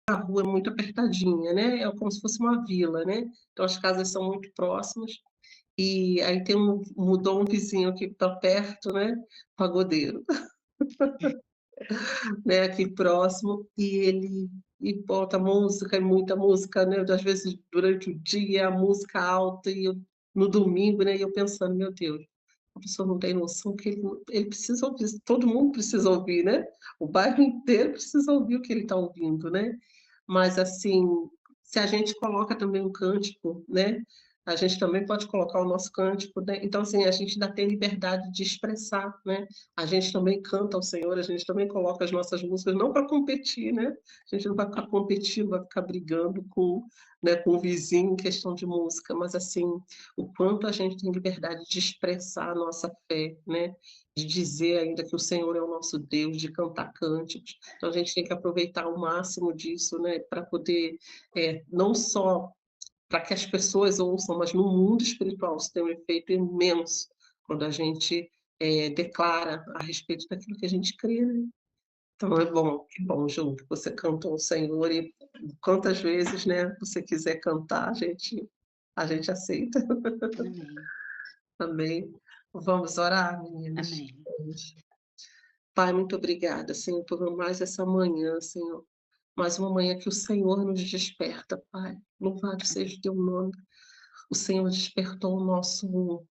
a rua é muito apertadinha, né, é como se fosse uma vila, né, então as casas são muito próximas, e aí mudou um vizinho aqui pra perto, né, pagodeiro, né, aqui próximo, e bota música, e muita música, né, às vezes durante o dia, a música alta, e eu no domingo, né, e eu pensando: "Meu Deus, a pessoa não tem noção que ele precisa ouvir, todo mundo precisa ouvir, né, o bairro inteiro precisa ouvir o que ele está ouvindo, né". Mas, assim, se a gente coloca também um cântico, né, a gente também pode colocar o nosso cântico, né, então, assim, a gente ainda tem liberdade de expressar, né, a gente também canta ao Senhor, a gente também coloca as nossas músicas, não para competir, né, a gente não vai ficar competindo, vai ficar brigando com, né, com o vizinho em questão de música, mas, assim, o quanto a gente tem liberdade de expressar a nossa fé, né, de dizer ainda que o Senhor é o nosso Deus, de cantar cânticos. Então a gente tem que aproveitar o máximo disso, né, para poder, não só para que as pessoas ouçam, mas no mundo espiritual isso tem um efeito imenso quando a gente, declara a respeito daquilo que a gente crê, né. Então é bom, que bom, Ju, que você cantou ao Senhor e quantas vezes, né, você quiser cantar, a gente aceita. Amém. Amém. Vamos orar, meninas? Amém. Vamos. Pai, muito obrigada, Senhor, por mais essa manhã, Senhor. Mais uma manhã que o Senhor nos desperta, Pai. Louvado seja o teu nome. O Senhor despertou o nosso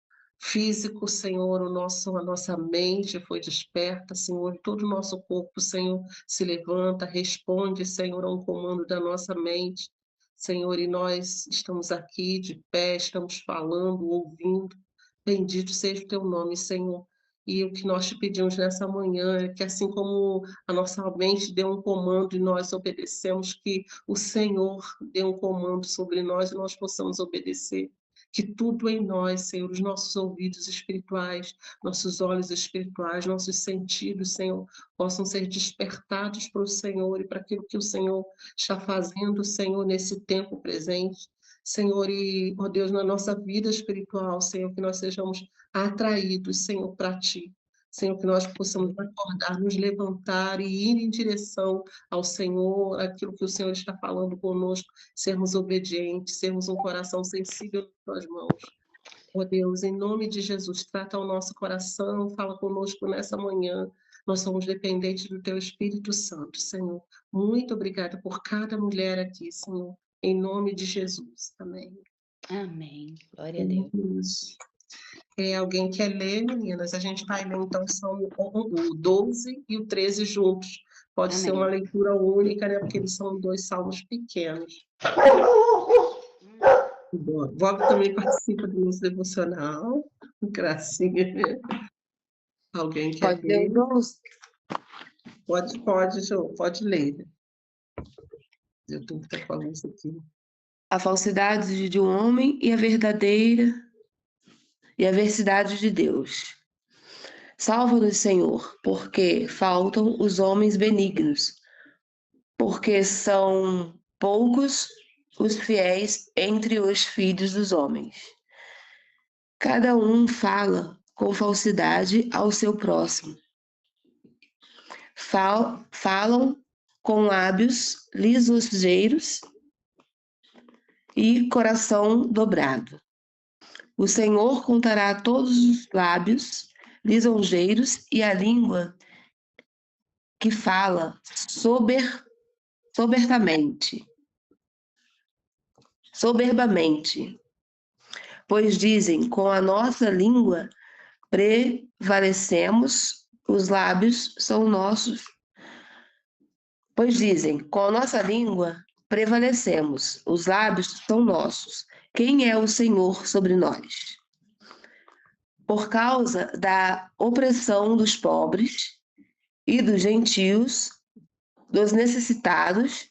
físico, Senhor, a nossa mente foi desperta, Senhor, todo o nosso corpo, Senhor, se levanta, responde, Senhor, a um comando da nossa mente. Senhor, e nós estamos aqui de pé, estamos falando, ouvindo. Bendito seja o teu nome, Senhor. E o que nós te pedimos nessa manhã é que, assim como a nossa mente deu um comando e nós obedecemos, que o Senhor dê um comando sobre nós e nós possamos obedecer. Que tudo em nós, Senhor, os nossos ouvidos espirituais, nossos olhos espirituais, nossos sentidos, Senhor, possam ser despertados para o Senhor e para aquilo que o Senhor está fazendo, Senhor, nesse tempo presente. Senhor, e, ó Deus, na nossa vida espiritual, Senhor, que nós sejamos atraídos, Senhor, para Ti. Senhor, que nós possamos acordar, nos levantar e ir em direção ao Senhor, aquilo que o Senhor está falando conosco, sermos obedientes, sermos um coração sensível nas Tuas mãos. Ó Deus, em nome de Jesus, trata o nosso coração, fala conosco nessa manhã. Nós somos dependentes do Teu Espírito Santo, Senhor. Muito obrigada por cada mulher aqui, Senhor. Em nome de Jesus. Amém. Amém. Glória a Deus. Isso. Alguém quer ler, meninas? A gente vai ler, então, são o 12 e o 13 juntos. Pode ser uma Amém. leitura única, né? Porque eles são 2 salmos pequenos. Vó também participa do nosso devocional. Gracinha. Alguém quer Pode ler ler? os 12? Pode, Jo, pode ler. Eu tenho que estar com a luz aqui. A falsidade de um homem e a verdade de Deus. Salva-nos, Senhor, porque faltam os homens benignos, porque são poucos os fiéis entre os filhos dos homens. Cada um fala com falsidade ao seu próximo. Falam com lábios lisonjeiros e coração dobrado. O Senhor contará todos os lábios lisonjeiros e a língua que fala soberbamente, pois dizem, com a nossa língua prevalecemos, os lábios são nossos. Pois dizem, com a nossa língua prevalecemos, os lábios são nossos. Quem é o Senhor sobre nós? Por causa da opressão dos pobres e dos gentios, dos necessitados,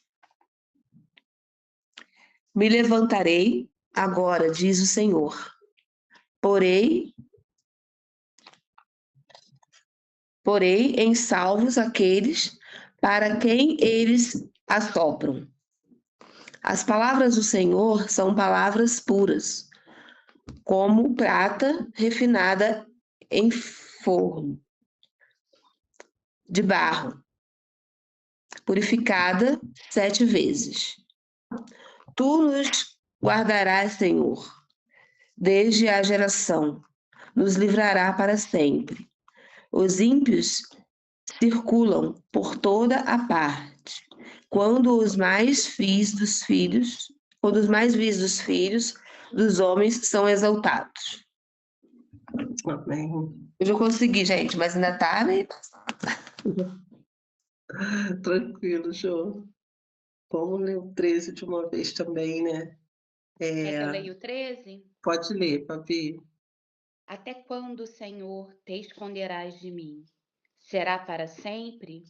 me levantarei agora, diz o Senhor. Porei em salvos aqueles para quem eles assopram. As palavras do Senhor são palavras puras, como prata refinada em forno de barro. purificada 7 vezes. Tu nos guardarás, Senhor, desde a geração, nos livrará para sempre. Os ímpios circulam por toda a parte. Quando os mais vis dos filhos dos homens são exaltados. Amém. Eu já consegui, gente, mas ainda tá, né? Tranquilo, Jô. Vamos ler o 13 de uma vez também, né? Quer que eu leia o 13? Pode ler, Fabi. Até quando, Senhor, te esconderás de mim? Será para sempre?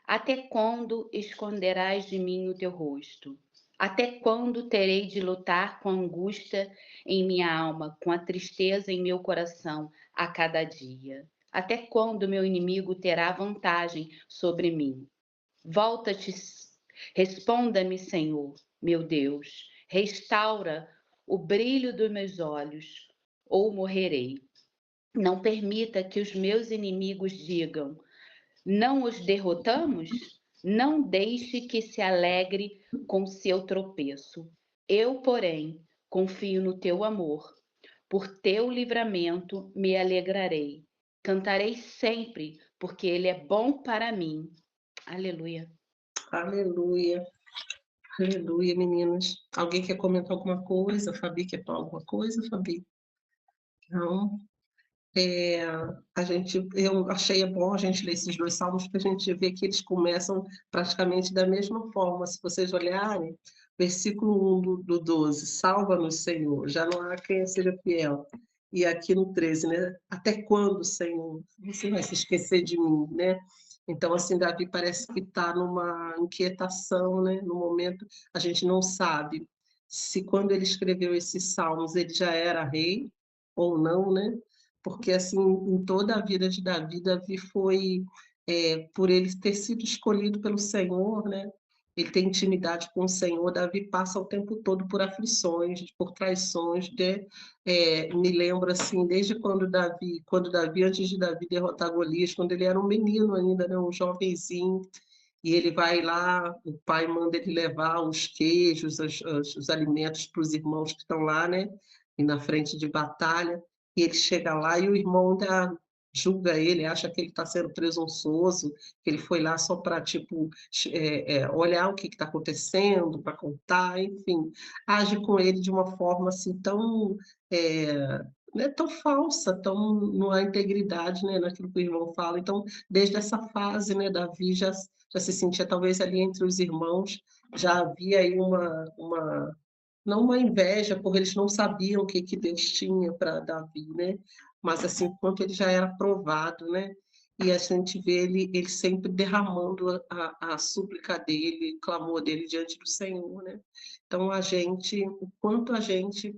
Até quando esconderás de mim o teu rosto? Até quando terei de lutar com a angústia em minha alma, com a tristeza em meu coração a cada dia? Até quando meu inimigo terá vantagem sobre mim? Volta-te, responda-me, Senhor, meu Deus, restaura o brilho dos meus olhos, ou morrerei. Não permita que os meus inimigos digam: não os derrotamos? Não deixe que se alegre com seu tropeço. Eu, porém, confio no teu amor. Por teu livramento me alegrarei. Cantarei sempre, porque ele é bom para mim. Aleluia. Aleluia. Aleluia, meninas. Alguém quer comentar alguma coisa? Fabi quer falar alguma coisa, Fabi? Não? Eu achei bom a gente ler esses 2 salmos, porque a gente vê que eles começam praticamente da mesma forma. Se vocês olharem, versículo 1 do 12, salva-nos, Senhor, já não há quem seja fiel. E aqui no 13, né? Até quando, Senhor, você vai se esquecer de mim, né? Então, assim, Davi parece que está numa inquietação, né? No momento, a gente não sabe se quando ele escreveu esses salmos ele já era rei ou não, né? Porque assim, em toda a vida de Davi, Davi foi, por ele ter sido escolhido pelo Senhor, né? Ele tem intimidade com o Senhor. Davi passa o tempo todo por aflições, por traições. Me lembro assim, desde quando Davi, antes de Davi derrotar Golias, quando ele era um menino ainda, né? Um jovenzinho, e ele vai lá, o pai manda ele levar os queijos, os alimentos para os irmãos que estão lá, né? E na frente de batalha. E ele chega lá e o irmão ainda julga ele, acha que ele está sendo presunçoso, que ele foi lá só para, tipo, olhar o que está acontecendo, para contar, enfim. Age com ele de uma forma assim tão, né, tão falsa, tão não há integridade, né, naquilo que o irmão fala. Então, desde essa fase, né, Davi já se sentia talvez ali entre os irmãos, já havia aí não uma inveja, porque eles não sabiam o que que Deus tinha para Davi, né? Mas assim, quanto ele já era provado, né? E a gente vê ele sempre derramando a súplica dele, o clamor dele diante do Senhor, né? Então, o quanto a gente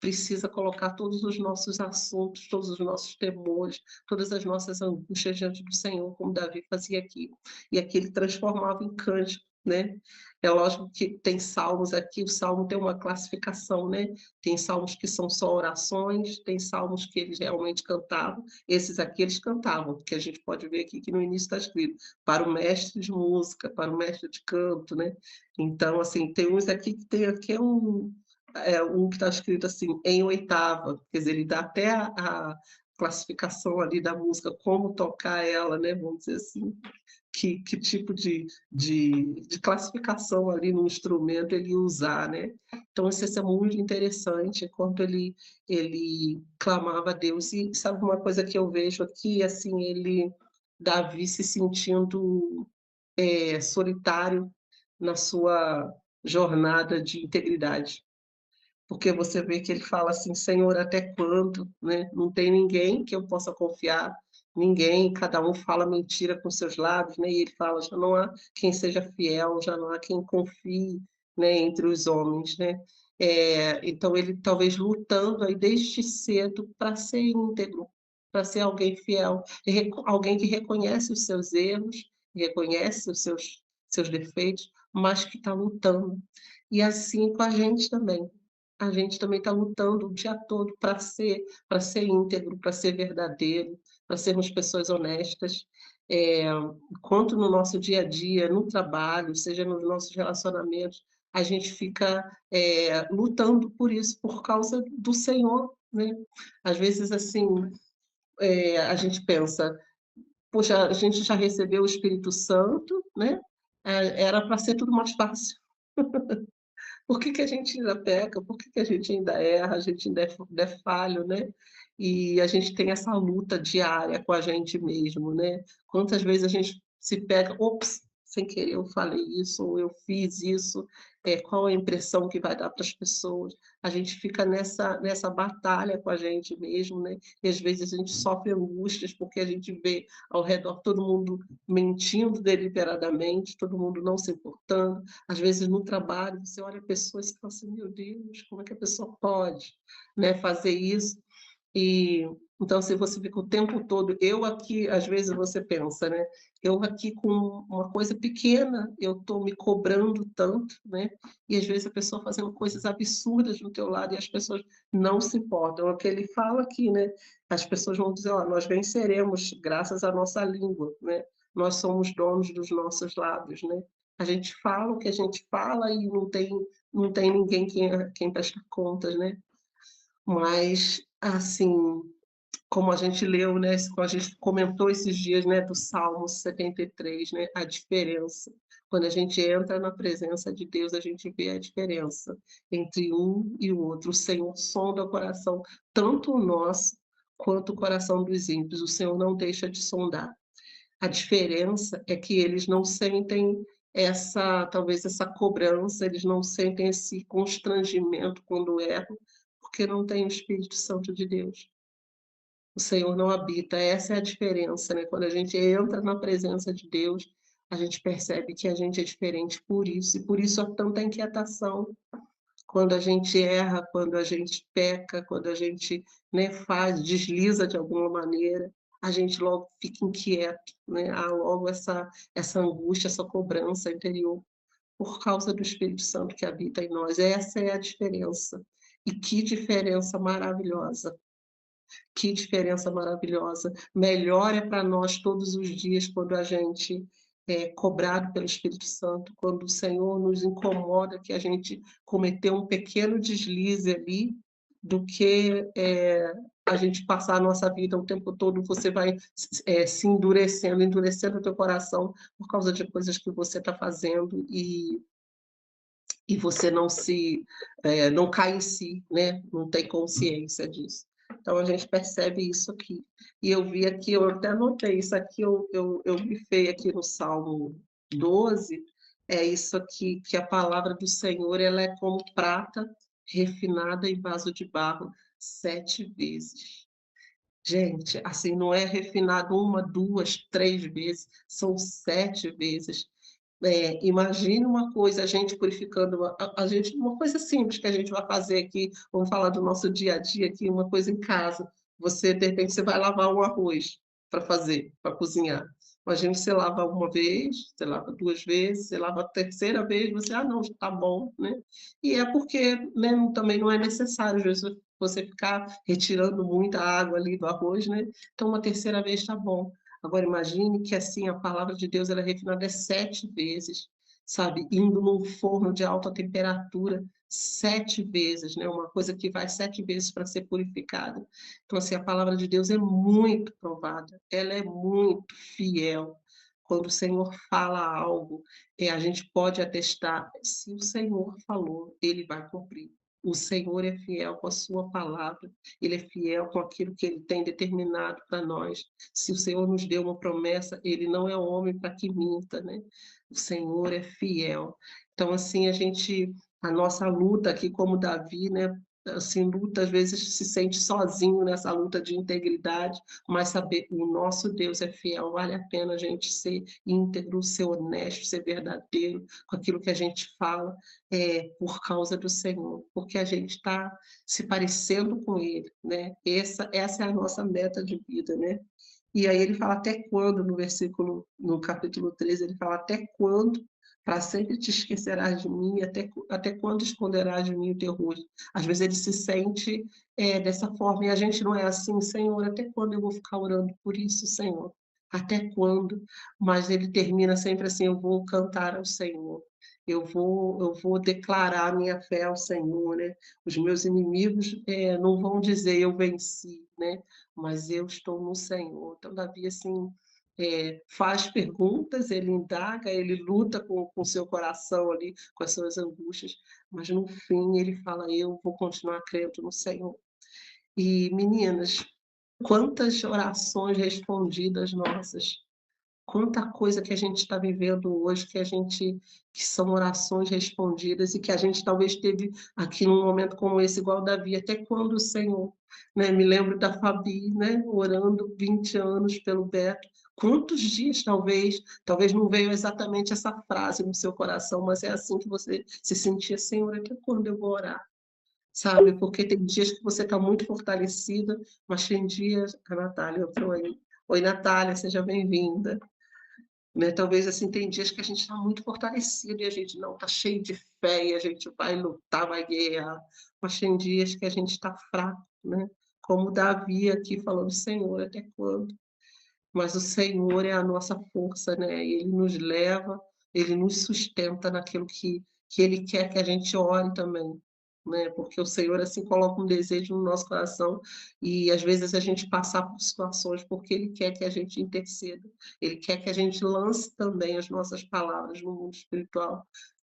precisa colocar todos os nossos assuntos, todos os nossos temores, todas as nossas angústias diante do Senhor, como Davi fazia aqui. E aqui ele transformava em cântico, né? É lógico que tem salmos aqui, o salmo tem uma classificação, né? Tem salmos que são só orações, tem salmos que eles realmente cantavam, esses aqui eles cantavam, porque a gente pode ver aqui que no início está escrito para o mestre de música, para o mestre de canto, né? Então, assim, tem uns aqui que tem aqui um que está escrito assim, em oitava, quer dizer, ele dá até a classificação ali da música, como tocar ela, né? Vamos dizer assim, que tipo de classificação ali no instrumento ele usar, né? Então, isso é muito interessante, quanto ele clamava a Deus. E sabe uma coisa que eu vejo aqui, assim, Davi se sentindo solitário na sua jornada de integridade. Porque você vê que ele fala assim, Senhor, até quando, né? Não tem ninguém que eu possa confiar, ninguém, cada um fala mentira com seus lábios, né? E ele fala, já não há quem seja fiel, já não há quem confie, né, entre os homens, né? Então ele talvez lutando aí desde cedo para ser íntegro, para ser alguém fiel, alguém que reconhece os seus erros, reconhece os seus defeitos, mas que está lutando. E assim com a gente também. A gente também está lutando o dia todo para ser íntegro, para ser verdadeiro, para sermos pessoas honestas. quanto no nosso dia a dia, no trabalho, seja nos nossos relacionamentos, a gente fica lutando por isso, por causa do Senhor, né? Às vezes, assim, a gente pensa, poxa, a gente já recebeu o Espírito Santo, né? Era para ser tudo mais fácil. Por que que a gente ainda peca? Por que que a gente ainda erra? A gente ainda é falho, né? E a gente tem essa luta diária com a gente mesmo, né? Quantas vezes a gente se pega, ops, sem querer eu falei isso, ou eu fiz isso, qual a impressão que vai dar para as pessoas? A gente fica nessa batalha com a gente mesmo, né? E às vezes a gente sofre angústias porque a gente vê ao redor todo mundo mentindo deliberadamente, todo mundo não se importando. Às vezes no trabalho você olha pessoas e fala assim, meu Deus, como é que a pessoa pode, né, fazer isso? E então, se você fica o tempo todo, eu aqui, às vezes você pensa, né? Eu aqui com uma coisa pequena, eu estou me cobrando tanto, né? E às vezes a pessoa fazendo coisas absurdas no teu lado e as pessoas não se importam. É o que ele fala aqui, né? As pessoas vão dizer, ó, nós venceremos graças à nossa língua, né? Nós somos donos dos nossos lábios, né? A gente fala o que a gente fala e não tem ninguém quem presta contas, né? Mas, assim, como a gente leu, né, como a gente comentou esses dias, né, do Salmo 73, né, a diferença. Quando a gente entra na presença de Deus, a gente vê a diferença entre um e o outro. O Senhor sonda o coração, tanto o nosso quanto o coração dos ímpios. O Senhor não deixa de sondar. A diferença é que eles não sentem talvez essa cobrança, eles não sentem esse constrangimento quando erram, porque não tem o Espírito Santo de Deus. O Senhor não habita, essa é a diferença, né? Quando a gente entra na presença de Deus, a gente percebe que a gente é diferente por isso, e por isso há tanta inquietação quando a gente erra, quando a gente peca, quando a gente, né, desliza de alguma maneira, a gente logo fica inquieto, né? Há logo essa angústia, essa cobrança interior, por causa do Espírito Santo que habita em nós. Essa é a diferença. E que diferença maravilhosa! Que diferença maravilhosa. Melhor é para nós todos os dias quando a gente é cobrado pelo Espírito Santo, quando o Senhor nos incomoda que a gente cometeu um pequeno deslize ali, do que a gente passar a nossa vida o tempo todo, você vai se endurecendo o teu coração por causa de coisas que você está fazendo e você não cai em si, né? Não tem consciência disso. Então a gente percebe isso aqui. E eu vi aqui, eu até anotei isso aqui, eu grifei aqui no Salmo 12, é isso aqui, que a palavra do Senhor ela é como prata refinada em vaso de barro 7 vezes. Gente, assim, não é refinado uma, duas, 3 vezes, são 7 vezes. Imagine uma coisa, a gente purificando, a gente, uma coisa simples que a gente vai fazer aqui, vamos falar do nosso dia a dia aqui, uma coisa em casa. Você, de repente, você vai lavar um arroz para fazer, para cozinhar. Imagina você lava uma vez, você lava 2 vezes, você lava a terceira vez, você, não, está bom, né? E é porque, né, também não é necessário, às vezes, você ficar retirando muita água ali do arroz, né? Então, uma terceira vez está bom. Agora imagine que assim a palavra de Deus ela é refinada 7 vezes, sabe? Indo num forno de alta temperatura 7 vezes, né? Uma coisa que vai 7 vezes para ser purificada. Então assim a palavra de Deus é muito provada, ela é muito fiel. Quando o Senhor fala algo, a gente pode atestar, se o Senhor falou, ele vai cumprir. O Senhor é fiel com a sua palavra, ele é fiel com aquilo que ele tem determinado para nós. Se o Senhor nos deu uma promessa, ele não é homem para que minta, né? O Senhor é fiel. Então, assim, a nossa luta aqui, como Davi, né? Assim, luta, às vezes se sente sozinho nessa luta de integridade, mas saber o nosso Deus é fiel, vale a pena a gente ser íntegro, ser honesto, ser verdadeiro com aquilo que a gente fala, por causa do Senhor, porque a gente está se parecendo com Ele, né? Essa é a nossa meta de vida, né? E aí ele fala até quando, no capítulo 13, ele fala até quando, para sempre te esquecerás de mim, até quando esconderás de mim o teu rosto. Às vezes ele se sente dessa forma, e a gente não é assim, Senhor, até quando eu vou ficar orando por isso, Senhor? Até quando? Mas ele termina sempre assim: "Eu vou cantar ao Senhor, eu vou declarar a minha fé ao Senhor, né. Os meus inimigos, não vão dizer: 'Eu venci', né, mas eu estou no Senhor". Então Davi, assim, faz perguntas, ele indaga, ele luta com o seu coração ali, com as suas angústias, mas no fim ele fala: "Eu vou continuar crendo no Senhor". E meninas, quantas orações respondidas nossas, quanta coisa que a gente está vivendo hoje que são orações respondidas e que a gente talvez teve aqui num momento como esse, igual Davi, até quando o Senhor, né, me lembro da Fabi, né, orando 20 anos pelo Beto, quantos dias talvez não veio exatamente essa frase no seu coração, mas é assim que você se sentia: "Senhor, até quando eu vou orar?", sabe, porque tem dias que você está muito fortalecida, mas tem dias a Natália entrou aí. Oi, Natália, seja bem-vinda. Né, talvez, assim, tem dias que a gente está muito fortalecido e a gente não está cheio de fé e a gente vai lutar, vai guerrear, mas tem dias que a gente está fraco, né, como Davi aqui falando: "Senhor, até quando?". Mas o Senhor é a nossa força, né, e Ele nos leva, Ele nos sustenta naquilo que Ele quer que a gente ore também, né, porque o Senhor, assim, coloca um desejo no nosso coração e às vezes a gente passar por situações porque Ele quer que a gente interceda, Ele quer que a gente lance também as nossas palavras no mundo espiritual,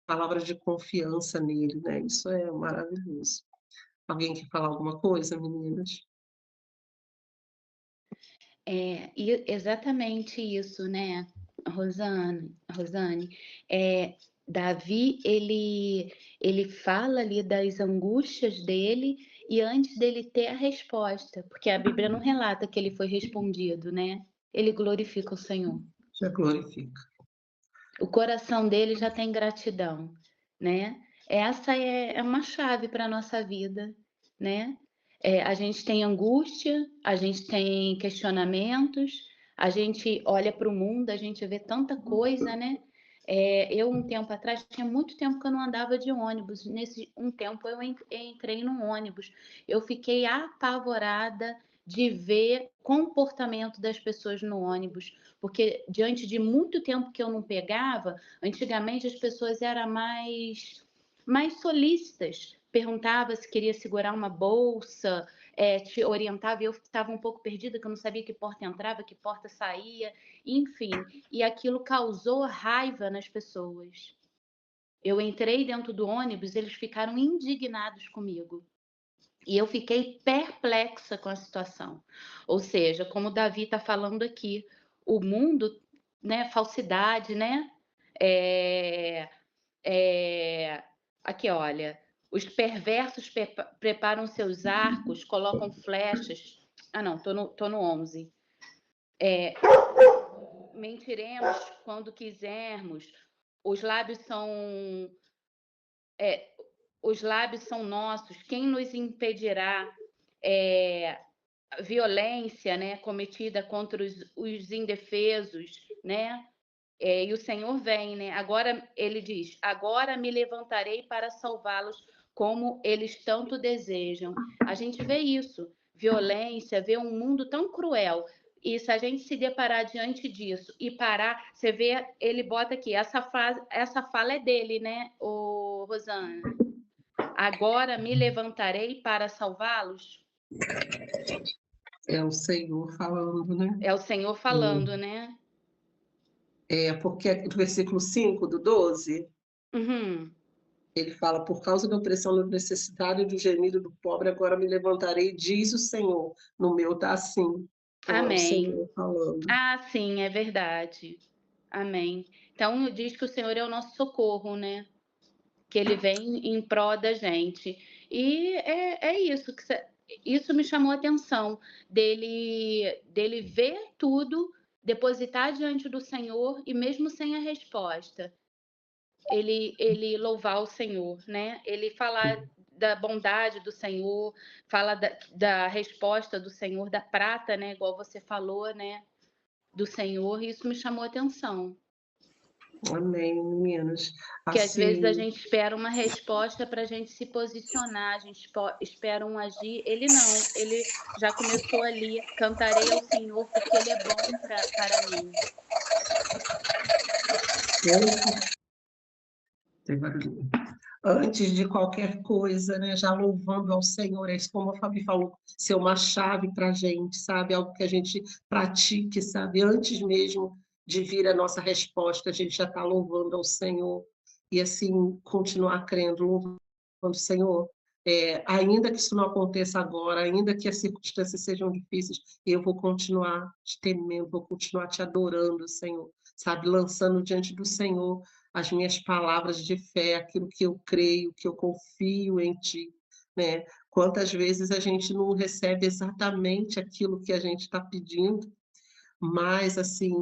palavras de confiança nele, né, isso é maravilhoso. Alguém quer falar alguma coisa, meninas? E exatamente isso, né, Rosane, Davi ele fala ali das angústias dele e antes dele ter a resposta, porque a Bíblia não relata que ele foi respondido, né, ele glorifica o Senhor. Já glorifica. O coração dele já tem gratidão, né. Essa é uma chave para a nossa vida, né. A gente tem angústia, a gente tem questionamentos, a gente olha para o mundo, a gente vê tanta coisa, né. Eu um tempo atrás tinha muito tempo que eu não andava de ônibus, nesse um tempo eu entrei num ônibus, eu fiquei apavorada de ver comportamento das pessoas no ônibus, porque diante de muito tempo que eu não pegava, antigamente as pessoas eram mais solícitas, perguntava se queria segurar uma bolsa, te orientava e eu estava um pouco perdida, que eu não sabia que porta entrava, que porta saía, enfim, e aquilo causou raiva nas pessoas. Eu entrei dentro do ônibus, eles ficaram indignados comigo. E eu fiquei perplexa com a situação. Ou seja, como o Davi está falando aqui, o mundo, né, falsidade, né? É, aqui, olha, os perversos preparam seus arcos, colocam flechas. Ah, não, tô no 11. Mentiremos quando quisermos. Os lábios são, é, os lábios são nossos. Quem nos impedirá? É, violência, né, cometida contra os indefesos, né? E o Senhor vem, né? Agora ele diz: agora me levantarei para salvá-los, como eles tanto desejam. A gente vê isso, violência, vê um mundo tão cruel. E se a gente se deparar diante disso e parar, você vê, ele bota aqui, essa fala é dele, né, o Rosana? Agora me levantarei para salvá-los. É o Senhor falando, né. É o Senhor falando, né? Porque no versículo 5 do 12, Uhum. ele fala: "Por causa da opressão, da necessidade e do gemido do pobre, agora me levantarei, diz o Senhor, no meu tá assim". Então é o Amém. Senhor falando. Ah, sim, é verdade. Amém. Então diz que o Senhor é o nosso socorro, né? Que ele vem em prol da gente. E é isso isso me chamou a atenção dele ver tudo, depositar diante do Senhor e mesmo sem a resposta, ele louvar o Senhor, né? Ele falar da bondade do Senhor, fala da resposta do Senhor, da prata, né? Igual você falou, né? Do Senhor, e isso me chamou a atenção. Amém, meninas. Que às vezes a Assim, gente espera uma resposta para a gente se posicionar, a gente espera um agir. Ele não, ele já começou ali, cantarei ao Senhor porque Ele é bom para mim. antes, tem barulhinho. Antes de qualquer coisa, né, já louvando ao Senhor, é isso como a Fabi falou, ser uma chave para a gente, sabe? Algo que a gente pratique, sabe? Antes mesmo de vir a nossa resposta, a gente já está louvando ao Senhor. E assim, continuar crendo, louvando o Senhor. Ainda que isso não aconteça agora, ainda que as circunstâncias sejam difíceis, eu vou continuar te temendo, vou continuar te adorando, Senhor, sabe? Lançando diante do Senhor as minhas palavras de fé, aquilo que eu creio, que eu confio em Ti, né? Quantas vezes a gente não recebe exatamente aquilo que a gente está pedindo, mas assim,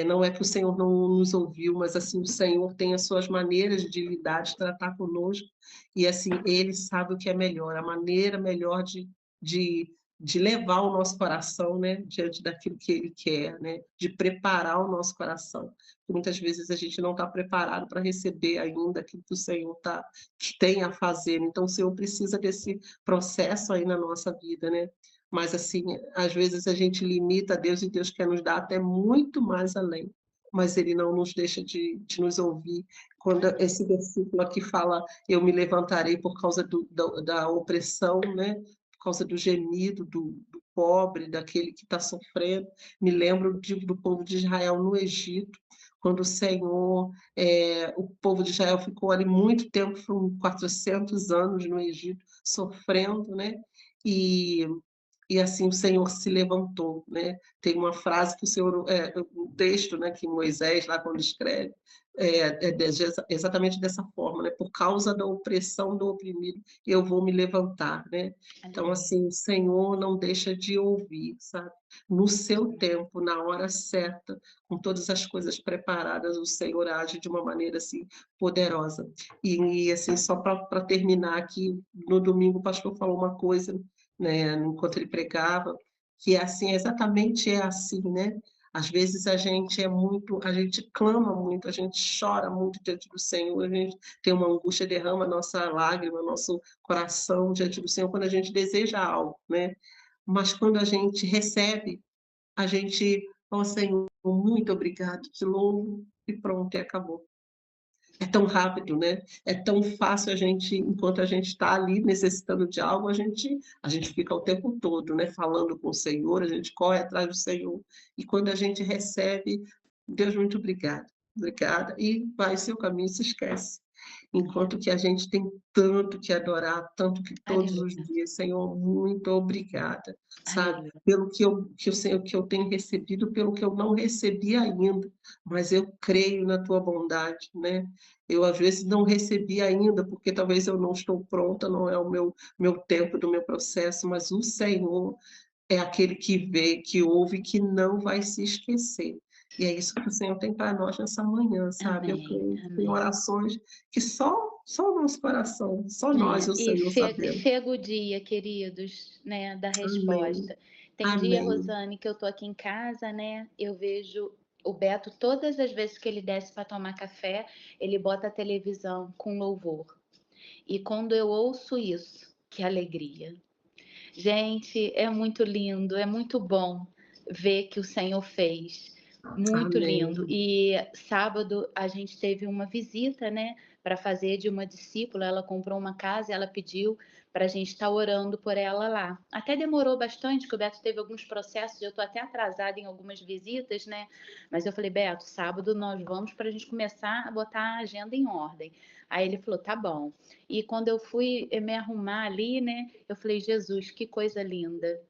não é que o Senhor não nos ouviu, mas assim, o Senhor tem as suas maneiras de lidar, de tratar conosco, e assim, Ele sabe o que é melhor, a maneira melhor de, de levar o nosso coração, né, diante daquilo que Ele quer, né, de preparar o nosso coração. Muitas vezes a gente não está preparado para receber ainda aquilo que o Senhor tem a fazer, então o Senhor precisa desse processo aí na nossa vida, né? Mas, assim, às vezes a gente limita Deus e Deus quer nos dar até muito mais além, mas Ele não nos deixa de nos ouvir. Quando esse versículo aqui fala, eu me levantarei por causa da opressão, né? Por causa do gemido do pobre, daquele que está sofrendo. Me lembro do povo de Israel no Egito, quando o Senhor, o povo de Israel ficou ali muito tempo, foram 400 anos no Egito, sofrendo, né? E e assim o Senhor se levantou, né? Tem uma frase que o Senhor, um texto, né, que Moisés lá quando escreve, exatamente dessa forma, né? Por causa da opressão do oprimido, eu vou me levantar, né? Então Aleluia. assim, o Senhor não deixa de ouvir, sabe? No seu tempo, na hora certa, com todas as coisas preparadas, o Senhor age de uma maneira assim poderosa. E assim, só para terminar aqui, no domingo o pastor falou uma coisa, né, enquanto ele pregava, que é assim, exatamente é assim, né? Às vezes a gente clama muito, a gente chora muito diante do Senhor, a gente tem uma angústia, derrama a nossa lágrima, nosso coração diante do Senhor quando a gente deseja algo, né? Mas quando a gente recebe, a gente, ó Senhor, muito obrigado, te louvo, e pronto, e acabou. É tão rápido, né? É tão fácil a gente, enquanto a gente está ali necessitando de algo, a gente fica o tempo todo, né, falando com o Senhor, a gente corre atrás do Senhor. E quando a gente recebe, Deus, muito obrigada, obrigada, e vai seu caminho e se esquece. Enquanto que a gente tem tanto que adorar, tanto que todos os Aleluia. dias, Senhor, muito obrigada, sabe? Aleluia. Pelo que eu tenho recebido, pelo que eu não recebi ainda, mas eu creio na tua bondade, né? Eu, às vezes, não recebi ainda, porque talvez eu não estou pronta, não é o meu tempo do meu processo, mas o Senhor é aquele que vê, que ouve, que não vai se esquecer. E é isso que o Senhor tem para nós nessa manhã, sabe? Eu Amém. creio que tem Amém. orações que só o nosso coração, só nós e o E Senhor sabemos. chega o dia, queridos, né, da Amém. resposta. Tem dia, Amém. Rosane, que eu tô aqui em casa, né, eu vejo o Beto, todas as vezes que ele desce para tomar café, ele bota a televisão com louvor. E quando eu ouço isso, que alegria. Gente, é muito lindo, é muito bom ver que o Senhor fez. Muito lindo. Amém. E sábado a gente teve uma visita, né, para fazer de uma discípula. Ela comprou uma casa e ela pediu para a gente estar orando por ela lá. Até demorou bastante, que o Beto teve alguns processos. Eu estou até atrasada em algumas visitas, né? Mas eu falei, Beto, sábado nós vamos para a gente começar a botar a agenda em ordem. Aí ele falou, tá bom. E quando eu fui me arrumar ali, né, eu falei, Jesus, que coisa linda,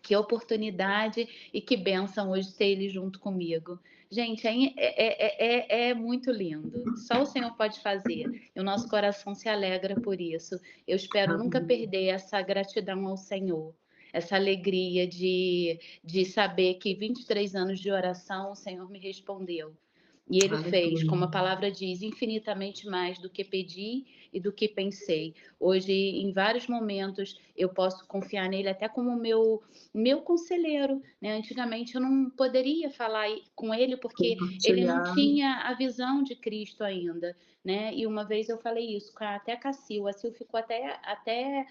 que oportunidade e que bênção hoje ter ele junto comigo. Gente, é muito lindo. Só o Senhor pode fazer. E o nosso coração se alegra por isso. Eu espero nunca Amém. perder essa gratidão ao Senhor. Essa alegria de saber que 23 anos de oração o Senhor me respondeu. E ele fez, como a Aleluia. palavra diz, infinitamente mais do que pedi e do que pensei. Hoje, em vários momentos, eu posso confiar nele até como meu conselheiro, né. Antigamente eu não poderia falar com ele, porque ele não Compartilhar. tinha a visão de Cristo ainda, né. E uma vez eu falei isso até com a Sil ficou até,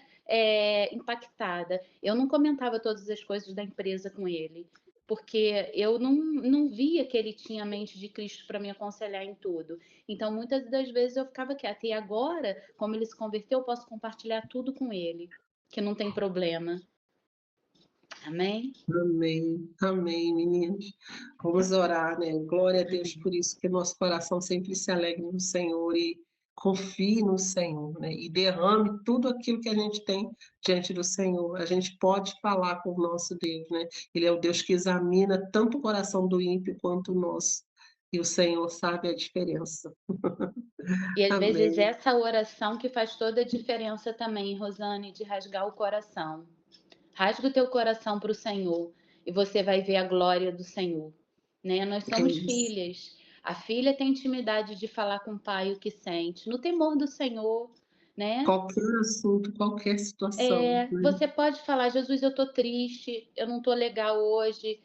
impactada. Eu não comentava todas as coisas da empresa com ele, porque eu não via que ele tinha a mente de Cristo para me aconselhar em tudo. Então, muitas das vezes eu ficava quieta. E agora, como ele se converteu, eu posso compartilhar tudo com ele, que não tem problema. Amém? Amém, amém, meninos. Vamos orar, né? Glória a Deus por isso, que nosso coração sempre se alegre no Senhor e confie no Senhor, né? E derrame tudo aquilo que a gente tem diante do Senhor. A gente pode falar com o nosso Deus, né? Ele é o Deus que examina tanto o coração do ímpio quanto o nosso. E o Senhor sabe a diferença. E às vezes Amém. essa oração que faz toda a diferença também, Rosane, de rasgar o coração. Rasga o teu coração para o Senhor e você vai ver a glória do Senhor, né. Nós É somos isso. filhas, a filha tem intimidade de falar com o pai o que sente, no temor do Senhor, né. Qualquer assunto, qualquer situação, né? Você pode falar: "Jesus, eu estou triste, eu não estou legal hoje",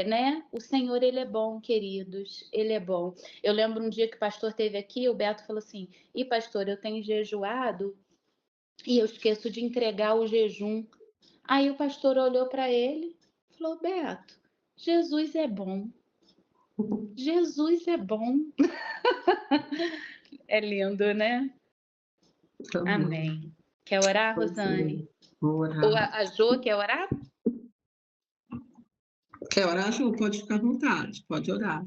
né. O Senhor, ele é bom, queridos, ele é bom. Eu lembro um dia que o pastor esteve aqui, o Beto falou assim: "Ih, pastor, eu tenho jejuado e eu esqueço de entregar o jejum". Aí o pastor olhou para ele e falou: "Beto, Jesus é bom, Jesus é bom". É lindo, né? Amém. Amém. Quer orar, Pois é. Rosane? Vou Ou orar. a Jo quer orar? Quer orar, Ju? Pode ficar à vontade, pode orar.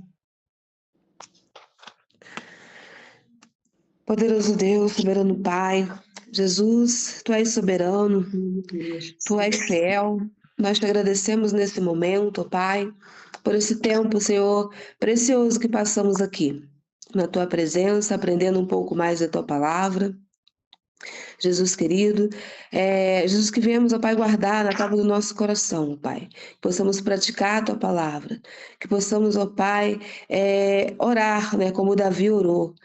Poderoso Deus, soberano Pai, Jesus, Tu és soberano, Deus, Tu és fiel. Nós te agradecemos nesse momento, ó Pai, por esse tempo, Senhor, precioso que passamos aqui, na Tua presença, aprendendo um pouco mais da Tua palavra. Jesus querido, Jesus que viemos, ó Pai, guardar na tábua do nosso coração, ó Pai, que possamos praticar a Tua palavra, que possamos, ó Pai, orar, né, como Davi orou,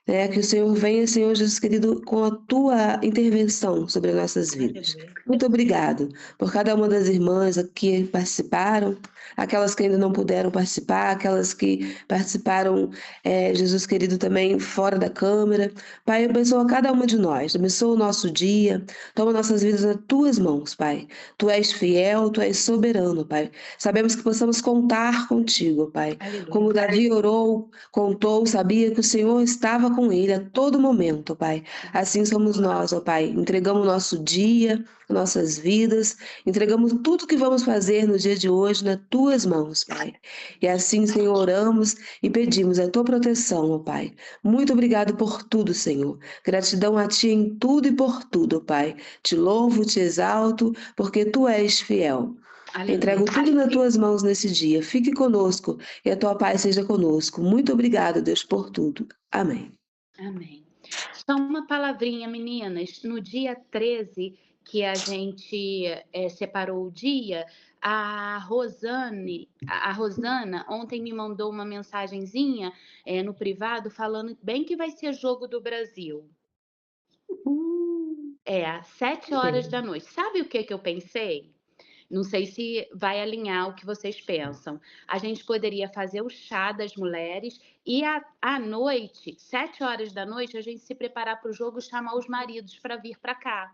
né, que o Senhor venha, Senhor Jesus querido, com a Tua intervenção sobre as nossas vidas. Aleluia. Muito obrigado por cada uma das irmãs que participaram, aquelas que ainda não puderam participar, aquelas que participaram, Jesus querido, também fora da câmera. Pai, abençoa cada uma de nós, abençoa o nosso dia, toma nossas vidas nas Tuas mãos, Pai. Tu és fiel, Tu és soberano, Pai. Sabemos que possamos contar contigo, Pai. Como Aleluia. Davi orou, contou, sabia que o Senhor estava com ele a todo momento, Pai. Assim somos nós, ó Pai. Entregamos nosso dia, nossas vidas, entregamos tudo que vamos fazer no dia de hoje nas Tuas mãos, Pai. E assim, Senhor, oramos e pedimos a Tua proteção, ó Pai. Muito obrigado por tudo, Senhor. Gratidão a Ti em tudo e por tudo, Pai. Te louvo, te exalto, porque Tu és fiel. Entrego Aleluia. tudo nas Tuas mãos nesse dia. Fique conosco e a Tua paz seja conosco. Muito obrigado, Deus, por tudo. Amém. Amém. Só uma palavrinha, meninas. No dia 13, que a gente separou o dia, a Rosana, ontem me mandou uma mensagenzinha no privado falando bem que vai ser jogo do Brasil. É, às 7 horas da noite. Sabe o que que eu pensei? Não sei se vai alinhar o que vocês pensam. A gente poderia fazer o chá das mulheres e à noite, 7 horas da noite, a gente se preparar para o jogo, chamar os maridos para vir para cá.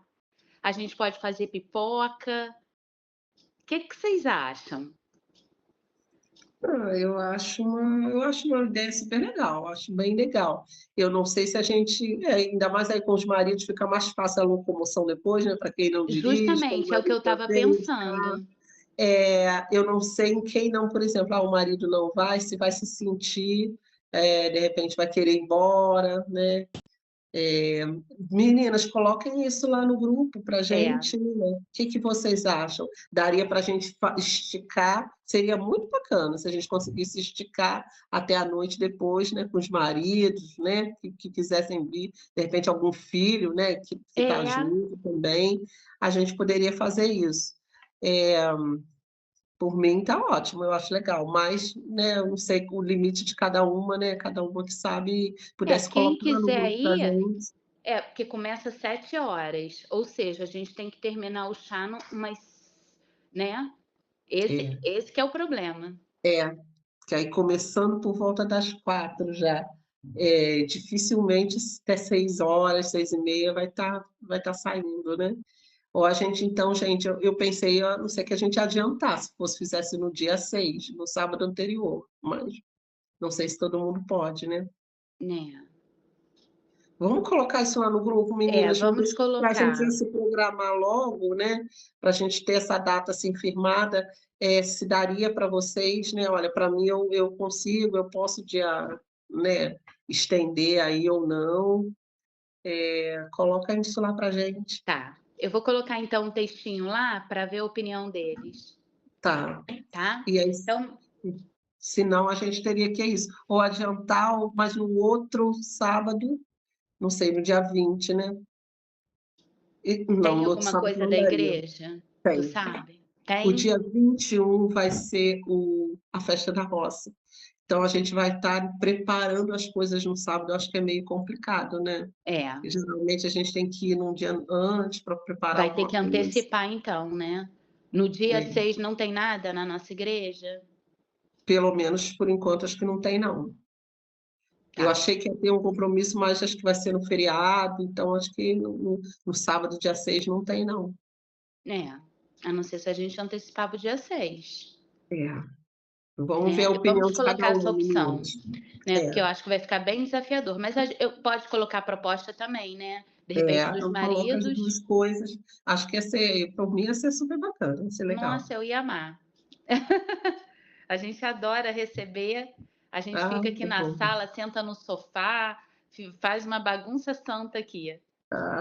A gente pode fazer pipoca. O que que vocês acham? eu acho uma ideia super legal, acho bem legal. Eu não sei se a gente ainda mais aí com os maridos fica mais fácil a locomoção depois, né, para quem não dirige, quando o Justamente, é o que eu marido não estava vem. pensando. Eu não sei em quem não, por exemplo, o marido não vai, se vai se sentir, de repente vai querer ir embora, né. Eh, Meninas, coloquem isso lá no grupo pra É, gente, né. O que que vocês acham? Daria pra gente esticar, seria muito bacana se a gente conseguisse esticar até a noite depois, né, com os maridos, né, que quisessem vir, de repente algum filho, né, que tá é, junto também, a gente poderia fazer isso. Eh Por mim tá ótimo, eu acho legal, mas, né, eu não sei o limite de cada uma, né, cada uma que sabe, pudesse Quem colocar no quiser grupo pra ir, gente. porque começa às 7 horas, ou seja, a gente tem que terminar o chá umas, né? Esse, É, esse que é o problema. é, que aí começando por volta das 4 já, dificilmente até 6 horas, 6h30 vai tá saindo, né? Ou a gente então, gente, eu pensei, a não ser que a gente adiantasse, fizesse no dia 6, no sábado anterior, mas não sei se todo mundo pode, né? Né? Vamos colocar isso lá no grupo, meninas, Vamos para a gente já colocar. se programar logo, né? Para a gente ter essa data assim firmada, se daria para vocês, né? Olha, para mim eu consigo, eu posso né, estender aí ou não. Coloca isso lá para gente. Tá. Eu vou colocar então um textinho lá para ver a opinião deles, Tá. tá? E aí, Então, senão a gente teria que isso, ou adiantar, mas no outro sábado, não sei, no dia 20, né? Não, tem no outro alguma sábado coisa não da daria. igreja? Tu Tem. sabe? O Tem? dia 21 vai ser a festa da roça. Então a gente vai estar preparando as coisas no sábado, eu acho que é meio complicado, né? É. Porque geralmente a gente tem que ir num dia antes para preparar Vai ter alguma que coisa. antecipar então, né? No dia É, 6 não tem nada na nossa igreja? pelo menos por enquanto acho que não tem, não. Eu Tá. achei que ia ter um compromisso, mas acho que vai ser no feriado, então acho que no sábado, dia 6, não tem, não. É. A não ser se a gente antecipar para o dia 6, É. Vamos ver né? a opinião Vamos de cada colocar essa uma, meninas. opção, né? Porque eu É, acho que vai ficar bem desafiador. Mas eu pode colocar a proposta também, né? De repente dos então coloca as maridos. duas coisas. Acho que por mim ia ser super bacana, ia ser legal. Nossa, eu ia amar. A gente adora receber. A gente Ah, fica aqui que na bom. sala, senta no sofá, faz uma bagunça santa aqui. Ah,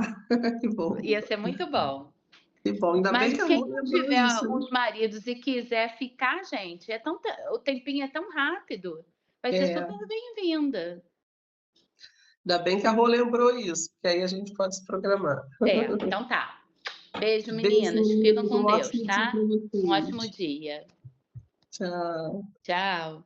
que bom. Ia ser muito bom. Que bom. Ainda bem que Mas a quem Rô não lembrou tiver isso, né? os maridos e quiser ficar, gente, o tempinho é tão rápido. Vai ser É, super bem-vinda. ainda bem que a Rô lembrou isso, porque aí a gente pode se programar. Então tá. Beijo, Beijo, meninas. Ficam meninas. com Um Deus, ótimo dia tá? para Um ótimo vocês. dia. Tchau. Tchau.